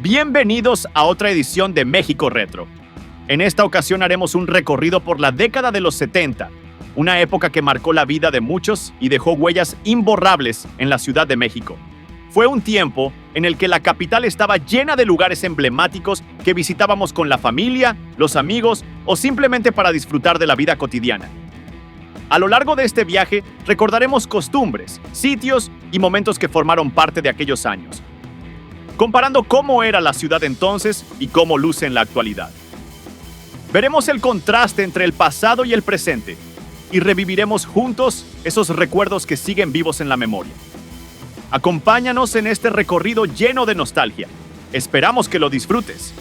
Bienvenidos a otra edición de México Retro. En esta ocasión haremos un recorrido por la década de los 70, una época que marcó la vida de muchos y dejó huellas imborrables en la Ciudad de México. Fue un tiempo en el que la capital estaba llena de lugares emblemáticos que visitábamos con la familia, los amigos o simplemente para disfrutar de la vida cotidiana. A lo largo de este viaje recordaremos costumbres, sitios y momentos que formaron parte de aquellos años, comparando cómo era la ciudad entonces y cómo luce en la actualidad. Veremos el contraste entre el pasado y el presente y reviviremos juntos esos recuerdos que siguen vivos en la memoria. Acompáñanos en este recorrido lleno de nostalgia. Esperamos que lo disfrutes.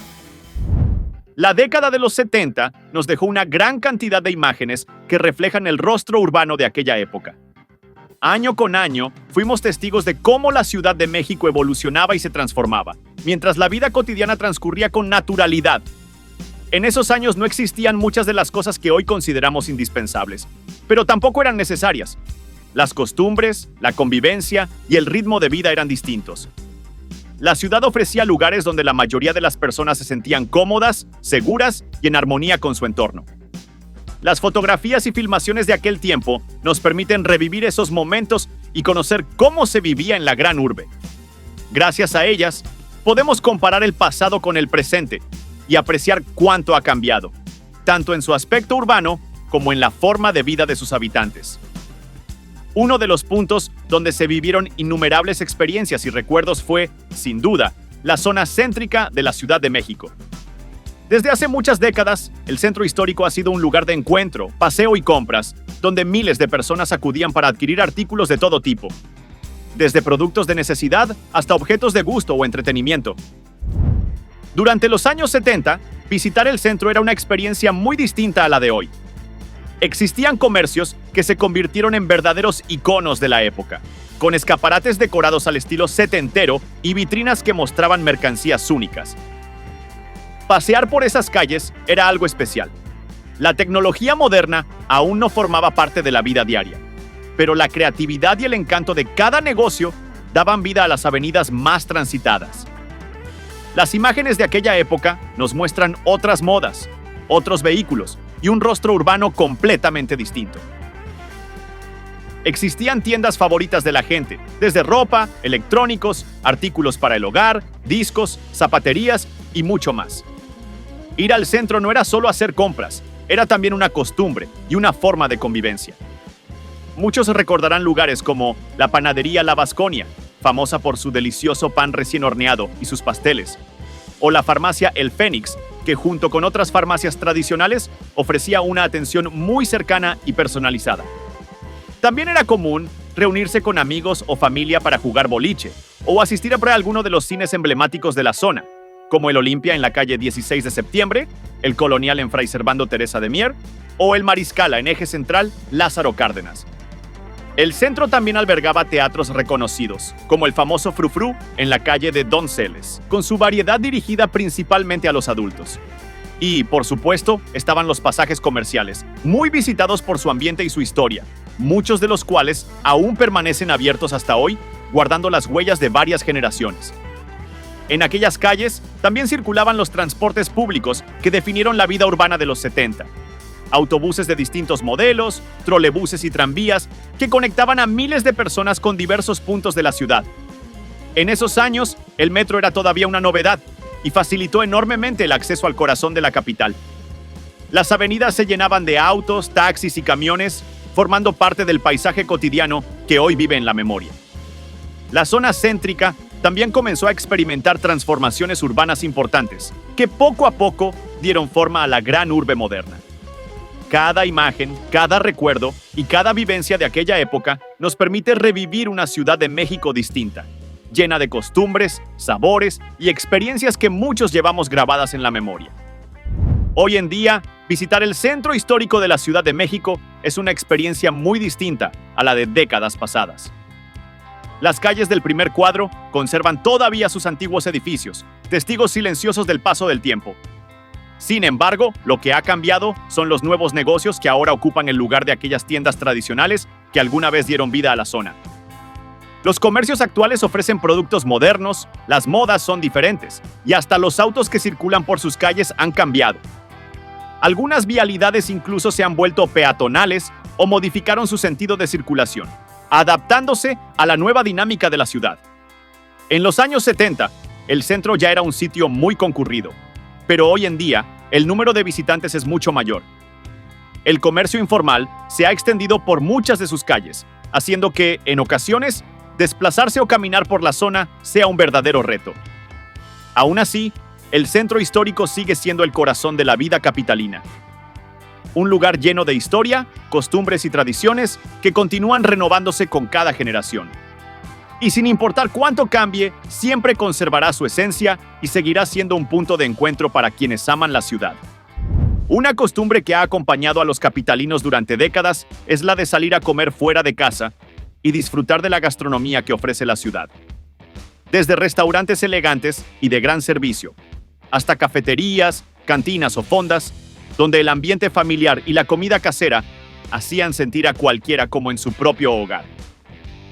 La década de los 70 nos dejó una gran cantidad de imágenes que reflejan el rostro urbano de aquella época. Año con año, fuimos testigos de cómo la Ciudad de México evolucionaba y se transformaba, mientras la vida cotidiana transcurría con naturalidad. En esos años no existían muchas de las cosas que hoy consideramos indispensables, pero tampoco eran necesarias. Las costumbres, la convivencia y el ritmo de vida eran distintos. La ciudad ofrecía lugares donde la mayoría de las personas se sentían cómodas, seguras y en armonía con su entorno. Las fotografías y filmaciones de aquel tiempo nos permiten revivir esos momentos y conocer cómo se vivía en la gran urbe. Gracias a ellas, podemos comparar el pasado con el presente y apreciar cuánto ha cambiado, tanto en su aspecto urbano como en la forma de vida de sus habitantes. Uno de los puntos donde se vivieron innumerables experiencias y recuerdos fue, sin duda, la zona céntrica de la Ciudad de México. Desde hace muchas décadas, el centro histórico ha sido un lugar de encuentro, paseo y compras, donde miles de personas acudían para adquirir artículos de todo tipo, desde productos de necesidad hasta objetos de gusto o entretenimiento. Durante los años 70, visitar el centro era una experiencia muy distinta a la de hoy. Existían comercios que se convirtieron en verdaderos iconos de la época, con escaparates decorados al estilo setentero y vitrinas que mostraban mercancías únicas. Pasear por esas calles era algo especial. La tecnología moderna aún no formaba parte de la vida diaria, pero la creatividad y el encanto de cada negocio daban vida a las avenidas más transitadas. Las imágenes de aquella época nos muestran otras modas, otros vehículos y un rostro urbano completamente distinto. Existían tiendas favoritas de la gente, desde ropa, electrónicos, artículos para el hogar, discos, zapaterías y mucho más. Ir al centro no era solo hacer compras, era también una costumbre y una forma de convivencia. Muchos recordarán lugares como la panadería La Vasconia, famosa por su delicioso pan recién horneado y sus pasteles, o la farmacia El Fénix, que junto con otras farmacias tradicionales ofrecía una atención muy cercana y personalizada. También era común reunirse con amigos o familia para jugar boliche, o asistir a alguno de los cines emblemáticos de la zona, como el Olimpia en la calle 16 de septiembre, el Colonial en Fray Servando Teresa de Mier o el Mariscala en Eje Central Lázaro Cárdenas. El centro también albergaba teatros reconocidos, como el famoso Frufru en la calle de Donceles, con su variedad dirigida principalmente a los adultos. Y, por supuesto, estaban los pasajes comerciales, muy visitados por su ambiente y su historia, muchos de los cuales aún permanecen abiertos hasta hoy, guardando las huellas de varias generaciones. En aquellas calles también circulaban los transportes públicos que definieron la vida urbana de los 70. Autobuses de distintos modelos, trolebuses y tranvías que conectaban a miles de personas con diversos puntos de la ciudad. En esos años, el metro era todavía una novedad y facilitó enormemente el acceso al corazón de la capital. Las avenidas se llenaban de autos, taxis y camiones, formando parte del paisaje cotidiano que hoy vive en la memoria. La zona céntrica también comenzó a experimentar transformaciones urbanas importantes, que poco a poco dieron forma a la gran urbe moderna. Cada imagen, cada recuerdo y cada vivencia de aquella época nos permite revivir una Ciudad de México distinta, llena de costumbres, sabores y experiencias que muchos llevamos grabadas en la memoria. Hoy en día, visitar el centro histórico de la Ciudad de México es una experiencia muy distinta a la de décadas pasadas. Las calles del primer cuadro conservan todavía sus antiguos edificios, testigos silenciosos del paso del tiempo. Sin embargo, lo que ha cambiado son los nuevos negocios que ahora ocupan el lugar de aquellas tiendas tradicionales que alguna vez dieron vida a la zona. Los comercios actuales ofrecen productos modernos, las modas son diferentes, y hasta los autos que circulan por sus calles han cambiado. Algunas vialidades incluso se han vuelto peatonales o modificaron su sentido de circulación, adaptándose a la nueva dinámica de la ciudad. En los años 70, el centro ya era un sitio muy concurrido, pero hoy en día el número de visitantes es mucho mayor. El comercio informal se ha extendido por muchas de sus calles, haciendo que, en ocasiones, desplazarse o caminar por la zona sea un verdadero reto. Aún así, el centro histórico sigue siendo el corazón de la vida capitalina. Un lugar lleno de historia, costumbres y tradiciones que continúan renovándose con cada generación. Y sin importar cuánto cambie, siempre conservará su esencia y seguirá siendo un punto de encuentro para quienes aman la ciudad. Una costumbre que ha acompañado a los capitalinos durante décadas es la de salir a comer fuera de casa y disfrutar de la gastronomía que ofrece la ciudad. Desde restaurantes elegantes y de gran servicio, hasta cafeterías, cantinas o fondas, donde el ambiente familiar y la comida casera hacían sentir a cualquiera como en su propio hogar.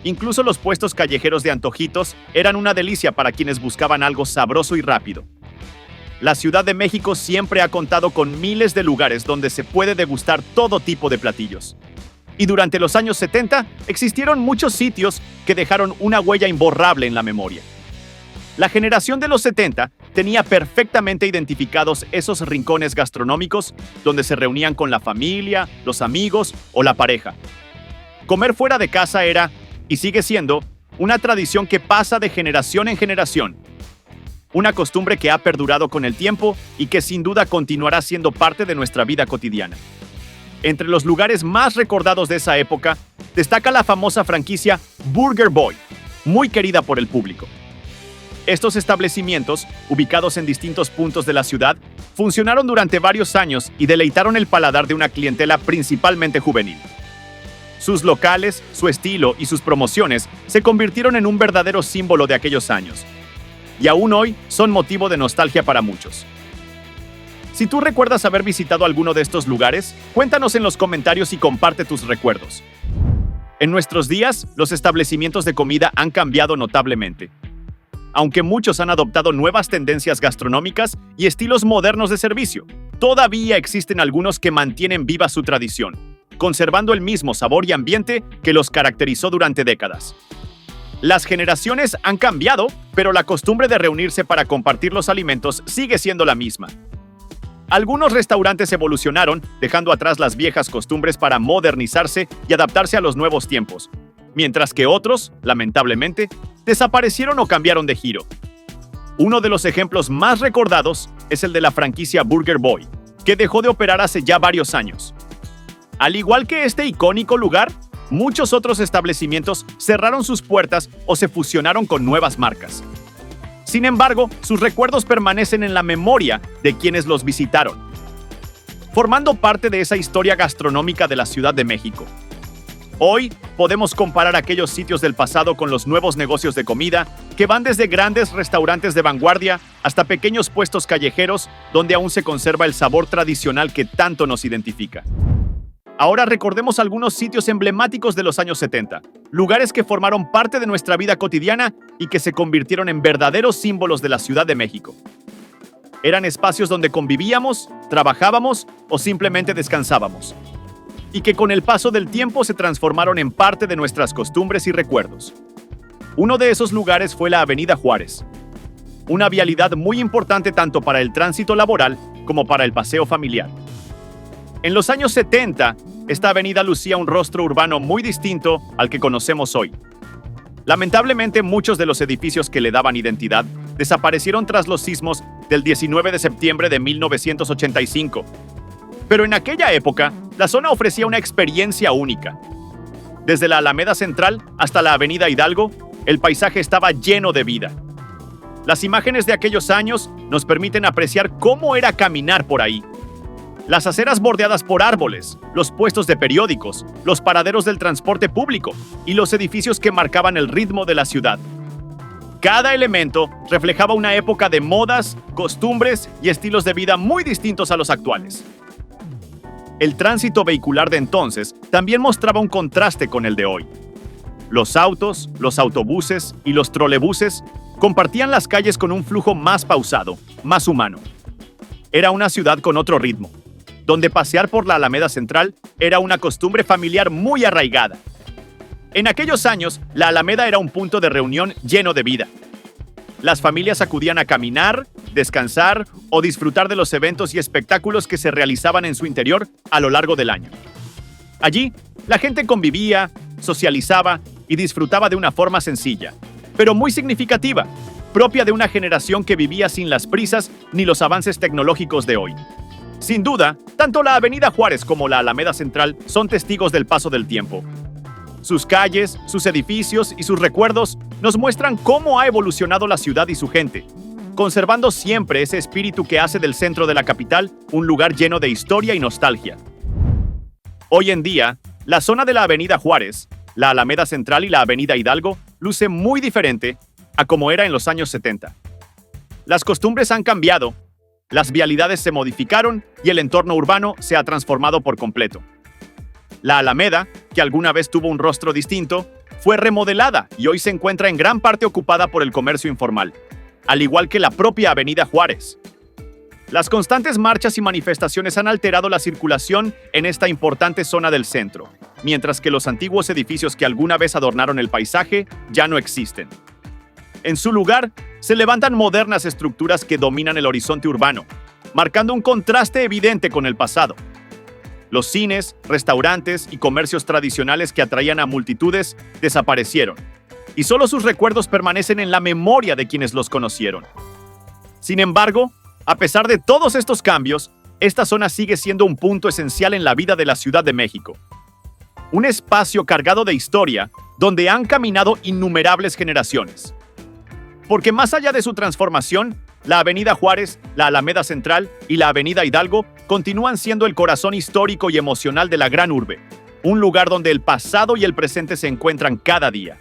Incluso los puestos callejeros de antojitos eran una delicia para quienes buscaban algo sabroso y rápido. La Ciudad de México siempre ha contado con miles de lugares donde se puede degustar todo tipo de platillos. Y durante los años 70 existieron muchos sitios que dejaron una huella imborrable en la memoria. La generación de los 70 tenía perfectamente identificados esos rincones gastronómicos donde se reunían con la familia, los amigos o la pareja. Comer fuera de casa era, y sigue siendo, una tradición que pasa de generación en generación. Una costumbre que ha perdurado con el tiempo y que sin duda continuará siendo parte de nuestra vida cotidiana. Entre los lugares más recordados de esa época, destaca la famosa franquicia Burger Boy, muy querida por el público. Estos establecimientos, ubicados en distintos puntos de la ciudad, funcionaron durante varios años y deleitaron el paladar de una clientela principalmente juvenil. Sus locales, su estilo y sus promociones se convirtieron en un verdadero símbolo de aquellos años. Y aún hoy son motivo de nostalgia para muchos. Si tú recuerdas haber visitado alguno de estos lugares, cuéntanos en los comentarios y comparte tus recuerdos. En nuestros días, los establecimientos de comida han cambiado notablemente. Aunque muchos han adoptado nuevas tendencias gastronómicas y estilos modernos de servicio, todavía existen algunos que mantienen viva su tradición, conservando el mismo sabor y ambiente que los caracterizó durante décadas. Las generaciones han cambiado, pero la costumbre de reunirse para compartir los alimentos sigue siendo la misma. Algunos restaurantes evolucionaron, dejando atrás las viejas costumbres para modernizarse y adaptarse a los nuevos tiempos, mientras que otros, lamentablemente, desaparecieron o cambiaron de giro. Uno de los ejemplos más recordados es el de la franquicia Burger Boy, que dejó de operar hace ya varios años. Al igual que este icónico lugar, muchos otros establecimientos cerraron sus puertas o se fusionaron con nuevas marcas. Sin embargo, sus recuerdos permanecen en la memoria de quienes los visitaron, formando parte de esa historia gastronómica de la Ciudad de México. Hoy podemos comparar aquellos sitios del pasado con los nuevos negocios de comida que van desde grandes restaurantes de vanguardia hasta pequeños puestos callejeros donde aún se conserva el sabor tradicional que tanto nos identifica. Ahora recordemos algunos sitios emblemáticos de los años 70, lugares que formaron parte de nuestra vida cotidiana y que se convirtieron en verdaderos símbolos de la Ciudad de México. Eran espacios donde convivíamos, trabajábamos o simplemente descansábamos, y que con el paso del tiempo se transformaron en parte de nuestras costumbres y recuerdos. Uno de esos lugares fue la Avenida Juárez, una vialidad muy importante tanto para el tránsito laboral como para el paseo familiar. En los años 70, esta avenida lucía un rostro urbano muy distinto al que conocemos hoy. Lamentablemente, muchos de los edificios que le daban identidad desaparecieron tras los sismos del 19 de septiembre de 1985. Pero en aquella época, la zona ofrecía una experiencia única. Desde la Alameda Central hasta la Avenida Hidalgo, el paisaje estaba lleno de vida. Las imágenes de aquellos años nos permiten apreciar cómo era caminar por ahí. Las aceras bordeadas por árboles, los puestos de periódicos, los paraderos del transporte público y los edificios que marcaban el ritmo de la ciudad. Cada elemento reflejaba una época de modas, costumbres y estilos de vida muy distintos a los actuales. El tránsito vehicular de entonces también mostraba un contraste con el de hoy. Los autos, los autobuses y los trolebuses compartían las calles con un flujo más pausado, más humano. Era una ciudad con otro ritmo, donde pasear por la Alameda Central era una costumbre familiar muy arraigada. En aquellos años, la Alameda era un punto de reunión lleno de vida. Las familias acudían a caminar, descansar o disfrutar de los eventos y espectáculos que se realizaban en su interior a lo largo del año. Allí, la gente convivía, socializaba y disfrutaba de una forma sencilla, pero muy significativa, propia de una generación que vivía sin las prisas ni los avances tecnológicos de hoy. Sin duda, tanto la Avenida Juárez como la Alameda Central son testigos del paso del tiempo. Sus calles, sus edificios y sus recuerdos nos muestran cómo ha evolucionado la ciudad y su gente, conservando siempre ese espíritu que hace del centro de la capital un lugar lleno de historia y nostalgia. Hoy en día, la zona de la Avenida Juárez, la Alameda Central y la Avenida Hidalgo luce muy diferente a como era en los años 70. Las costumbres han cambiado, las vialidades se modificaron y el entorno urbano se ha transformado por completo. La Alameda, que alguna vez tuvo un rostro distinto, fue remodelada y hoy se encuentra en gran parte ocupada por el comercio informal, al igual que la propia Avenida Juárez. Las constantes marchas y manifestaciones han alterado la circulación en esta importante zona del centro, mientras que los antiguos edificios que alguna vez adornaron el paisaje ya no existen. En su lugar, se levantan modernas estructuras que dominan el horizonte urbano, marcando un contraste evidente con el pasado. Los cines, restaurantes y comercios tradicionales que atraían a multitudes desaparecieron, y solo sus recuerdos permanecen en la memoria de quienes los conocieron. Sin embargo, a pesar de todos estos cambios, esta zona sigue siendo un punto esencial en la vida de la Ciudad de México. Un espacio cargado de historia donde han caminado innumerables generaciones. Porque más allá de su transformación, la Avenida Juárez, la Alameda Central y la Avenida Hidalgo continúan siendo el corazón histórico y emocional de la gran urbe, un lugar donde el pasado y el presente se encuentran cada día.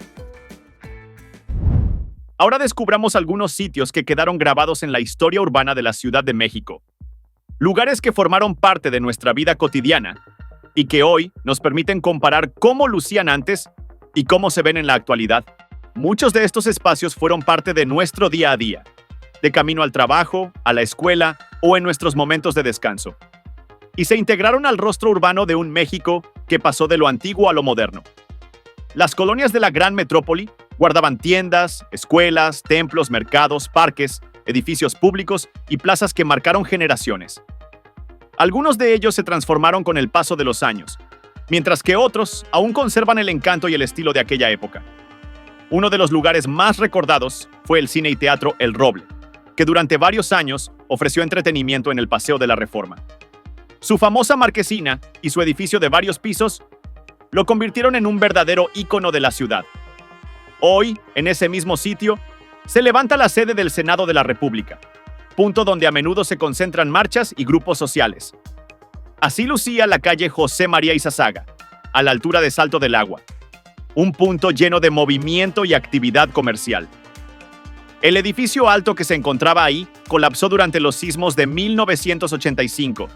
Ahora descubramos algunos sitios que quedaron grabados en la historia urbana de la Ciudad de México. Lugares que formaron parte de nuestra vida cotidiana y que hoy nos permiten comparar cómo lucían antes y cómo se ven en la actualidad. Muchos de estos espacios fueron parte de nuestro día a día, de camino al trabajo, a la escuela o en nuestros momentos de descanso. Y se integraron al rostro urbano de un México que pasó de lo antiguo a lo moderno. Las colonias de la gran metrópoli guardaban tiendas, escuelas, templos, mercados, parques, edificios públicos y plazas que marcaron generaciones. Algunos de ellos se transformaron con el paso de los años, mientras que otros aún conservan el encanto y el estilo de aquella época. Uno de los lugares más recordados fue el cine y teatro El Roble, que durante varios años ofreció entretenimiento en el Paseo de la Reforma. Su famosa marquesina y su edificio de varios pisos lo convirtieron en un verdadero ícono de la ciudad. Hoy, en ese mismo sitio, se levanta la sede del Senado de la República, punto donde a menudo se concentran marchas y grupos sociales. Así lucía la calle José María Izazaga, a la altura de Salto del Agua, un punto lleno de movimiento y actividad comercial. El edificio alto que se encontraba ahí colapsó durante los sismos de 1985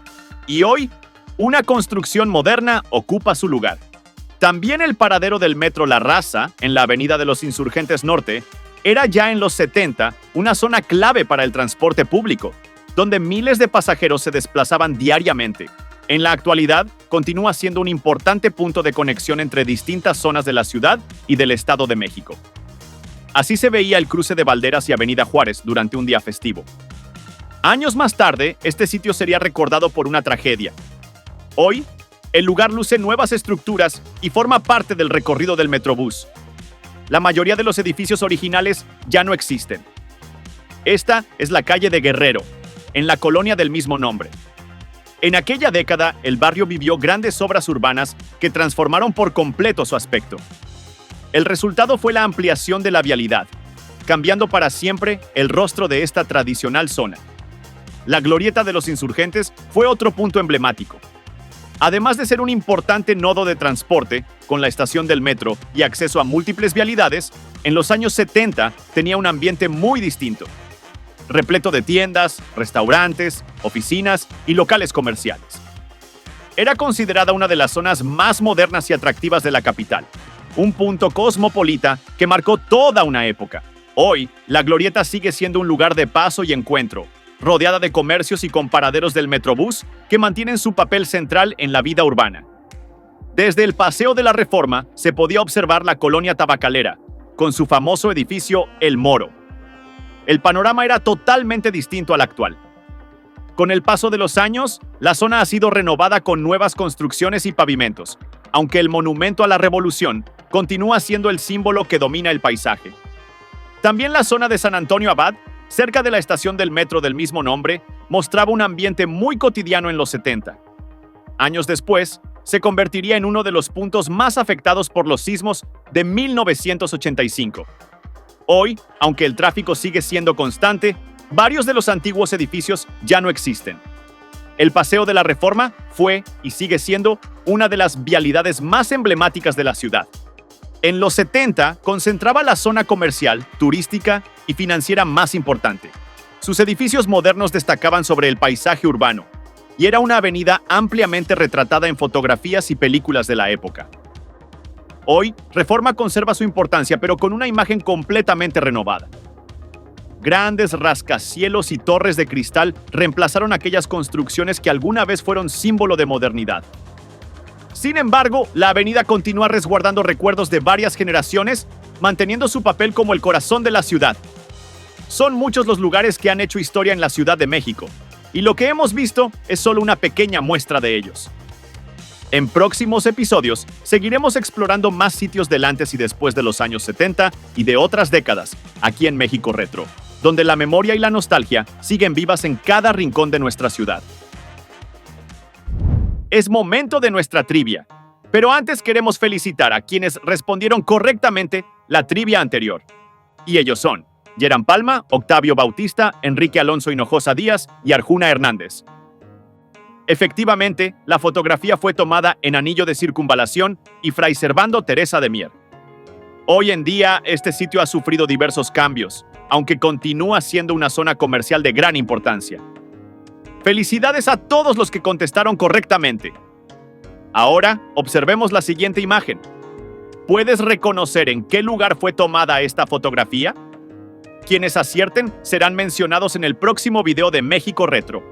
y hoy una construcción moderna ocupa su lugar. También el paradero del metro La Raza, en la Avenida de los Insurgentes Norte, era ya en los 70 una zona clave para el transporte público, donde miles de pasajeros se desplazaban diariamente. En la actualidad, continúa siendo un importante punto de conexión entre distintas zonas de la ciudad y del Estado de México. Así se veía el cruce de Valderas y Avenida Juárez durante un día festivo. Años más tarde, este sitio sería recordado por una tragedia. Hoy, el lugar luce nuevas estructuras y forma parte del recorrido del Metrobús. La mayoría de los edificios originales ya no existen. Esta es la calle de Guerrero, en la colonia del mismo nombre. En aquella década, el barrio vivió grandes obras urbanas que transformaron por completo su aspecto. El resultado fue la ampliación de la vialidad, cambiando para siempre el rostro de esta tradicional zona. La Glorieta de los Insurgentes fue otro punto emblemático. Además de ser un importante nodo de transporte, con la estación del metro y acceso a múltiples vialidades, en los años 70 tenía un ambiente muy distinto, repleto de tiendas, restaurantes, oficinas y locales comerciales. Era considerada una de las zonas más modernas y atractivas de la capital, un punto cosmopolita que marcó toda una época. Hoy, la Glorieta sigue siendo un lugar de paso y encuentro, rodeada de comercios y con paraderos del Metrobús que mantienen su papel central en la vida urbana. Desde el Paseo de la Reforma se podía observar la colonia tabacalera, con su famoso edificio El Moro. El panorama era totalmente distinto al actual. Con el paso de los años, la zona ha sido renovada con nuevas construcciones y pavimentos, aunque el monumento a la Revolución continúa siendo el símbolo que domina el paisaje. También la zona de San Antonio Abad, cerca de la estación del metro del mismo nombre, mostraba un ambiente muy cotidiano en los 70. Años después, se convertiría en uno de los puntos más afectados por los sismos de 1985. Hoy, aunque el tráfico sigue siendo constante, varios de los antiguos edificios ya no existen. El Paseo de la Reforma fue y sigue siendo una de las vialidades más emblemáticas de la ciudad. En los 70 concentraba la zona comercial, turística y financiera más importante. Sus edificios modernos destacaban sobre el paisaje urbano y era una avenida ampliamente retratada en fotografías y películas de la época. Hoy, Reforma conserva su importancia, pero con una imagen completamente renovada. Grandes rascacielos y torres de cristal reemplazaron aquellas construcciones que alguna vez fueron símbolo de modernidad. Sin embargo, la avenida continúa resguardando recuerdos de varias generaciones, manteniendo su papel como el corazón de la ciudad. Son muchos los lugares que han hecho historia en la Ciudad de México, y lo que hemos visto es solo una pequeña muestra de ellos. En próximos episodios, seguiremos explorando más sitios del antes y después de los años 70 y de otras décadas, aquí en México Retro, donde la memoria y la nostalgia siguen vivas en cada rincón de nuestra ciudad. Es momento de nuestra trivia, pero antes queremos felicitar a quienes respondieron correctamente la trivia anterior. Y ellos son Yeran Palma, Octavio Bautista, Enrique Alonso Hinojosa Díaz y Arjuna Hernández. Efectivamente, la fotografía fue tomada en Anillo de Circunvalación y Fray Servando Teresa de Mier. Hoy en día, este sitio ha sufrido diversos cambios, aunque continúa siendo una zona comercial de gran importancia. Felicidades a todos los que contestaron correctamente. Ahora, observemos la siguiente imagen. ¿Puedes reconocer en qué lugar fue tomada esta fotografía? Quienes acierten serán mencionados en el próximo video de México Retro.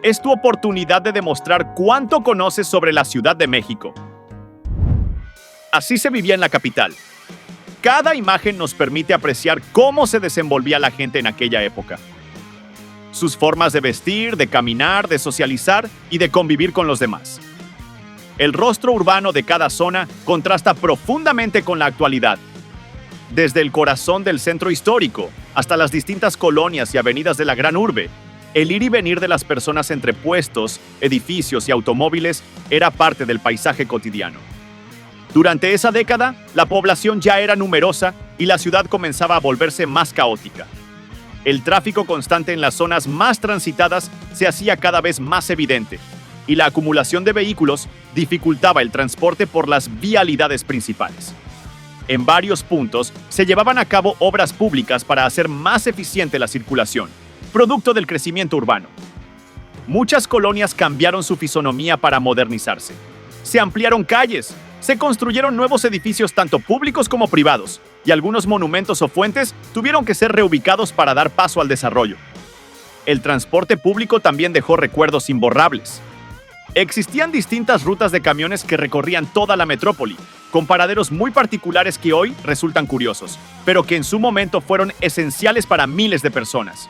Es tu oportunidad de demostrar cuánto conoces sobre la Ciudad de México. Así se vivía en la capital. Cada imagen nos permite apreciar cómo se desenvolvía la gente en aquella época. Sus formas de vestir, de caminar, de socializar y de convivir con los demás. El rostro urbano de cada zona contrasta profundamente con la actualidad. Desde el corazón del centro histórico hasta las distintas colonias y avenidas de la gran urbe, el ir y venir de las personas entre puestos, edificios y automóviles era parte del paisaje cotidiano. Durante esa década, la población ya era numerosa y la ciudad comenzaba a volverse más caótica. El tráfico constante en las zonas más transitadas se hacía cada vez más evidente, y la acumulación de vehículos dificultaba el transporte por las vialidades principales. En varios puntos se llevaban a cabo obras públicas para hacer más eficiente la circulación, producto del crecimiento urbano. Muchas colonias cambiaron su fisonomía para modernizarse. Se ampliaron calles, se construyeron nuevos edificios tanto públicos como privados, y algunos monumentos o fuentes tuvieron que ser reubicados para dar paso al desarrollo. El transporte público también dejó recuerdos imborrables. Existían distintas rutas de camiones que recorrían toda la metrópoli, con paraderos muy particulares que hoy resultan curiosos, pero que en su momento fueron esenciales para miles de personas.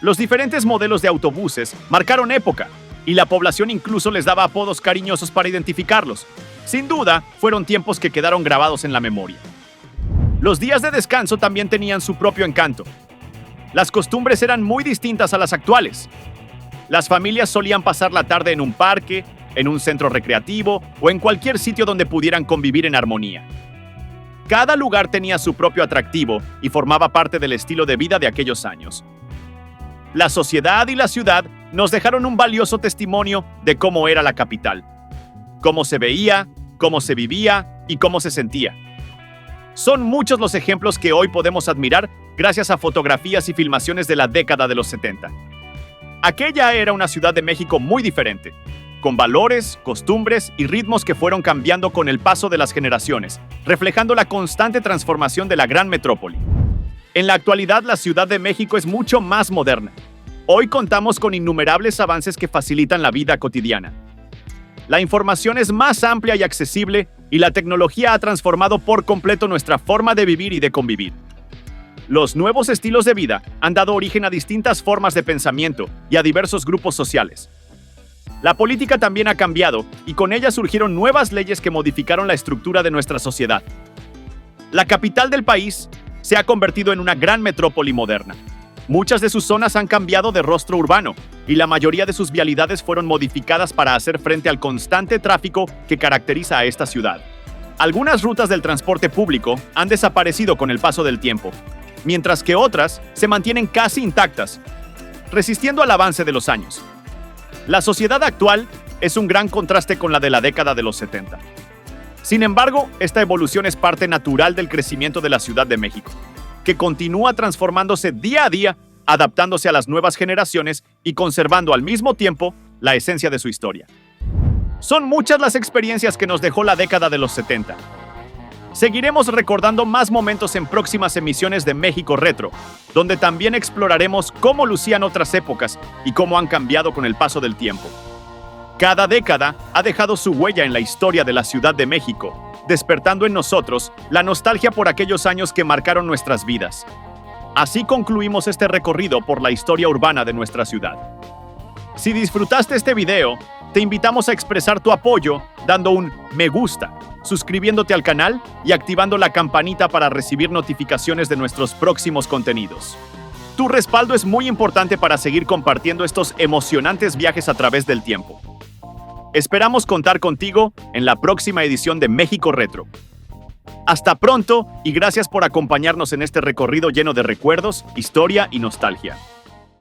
Los diferentes modelos de autobuses marcaron época, y la población incluso les daba apodos cariñosos para identificarlos. Sin duda, fueron tiempos que quedaron grabados en la memoria. Los días de descanso también tenían su propio encanto. Las costumbres eran muy distintas a las actuales. Las familias solían pasar la tarde en un parque, en un centro recreativo o en cualquier sitio donde pudieran convivir en armonía. Cada lugar tenía su propio atractivo y formaba parte del estilo de vida de aquellos años. La sociedad y la ciudad nos dejaron un valioso testimonio de cómo era la capital, cómo se veía, cómo se vivía y cómo se sentía. Son muchos los ejemplos que hoy podemos admirar gracias a fotografías y filmaciones de la década de los 70. Aquella era una Ciudad de México muy diferente, con valores, costumbres y ritmos que fueron cambiando con el paso de las generaciones, reflejando la constante transformación de la gran metrópoli. En la actualidad, la Ciudad de México es mucho más moderna. Hoy contamos con innumerables avances que facilitan la vida cotidiana. La información es más amplia y accesible, y la tecnología ha transformado por completo nuestra forma de vivir y de convivir. Los nuevos estilos de vida han dado origen a distintas formas de pensamiento y a diversos grupos sociales. La política también ha cambiado, y con ella surgieron nuevas leyes que modificaron la estructura de nuestra sociedad. La capital del país se ha convertido en una gran metrópoli moderna. Muchas de sus zonas han cambiado de rostro urbano, y la mayoría de sus vialidades fueron modificadas para hacer frente al constante tráfico que caracteriza a esta ciudad. Algunas rutas del transporte público han desaparecido con el paso del tiempo, mientras que otras se mantienen casi intactas, resistiendo al avance de los años. La sociedad actual es un gran contraste con la de la década de los 70. Sin embargo, esta evolución es parte natural del crecimiento de la Ciudad de México, que continúa transformándose día a día, adaptándose a las nuevas generaciones y conservando al mismo tiempo la esencia de su historia. Son muchas las experiencias que nos dejó la década de los 70. Seguiremos recordando más momentos en próximas emisiones de México Retro, donde también exploraremos cómo lucían otras épocas y cómo han cambiado con el paso del tiempo. Cada década ha dejado su huella en la historia de la Ciudad de México, despertando en nosotros la nostalgia por aquellos años que marcaron nuestras vidas. Así concluimos este recorrido por la historia urbana de nuestra ciudad. Si disfrutaste este video, te invitamos a expresar tu apoyo dando un me gusta, suscribiéndote al canal y activando la campanita para recibir notificaciones de nuestros próximos contenidos. Tu respaldo es muy importante para seguir compartiendo estos emocionantes viajes a través del tiempo. Esperamos contar contigo en la próxima edición de México Retro. Hasta pronto y gracias por acompañarnos en este recorrido lleno de recuerdos, historia y nostalgia.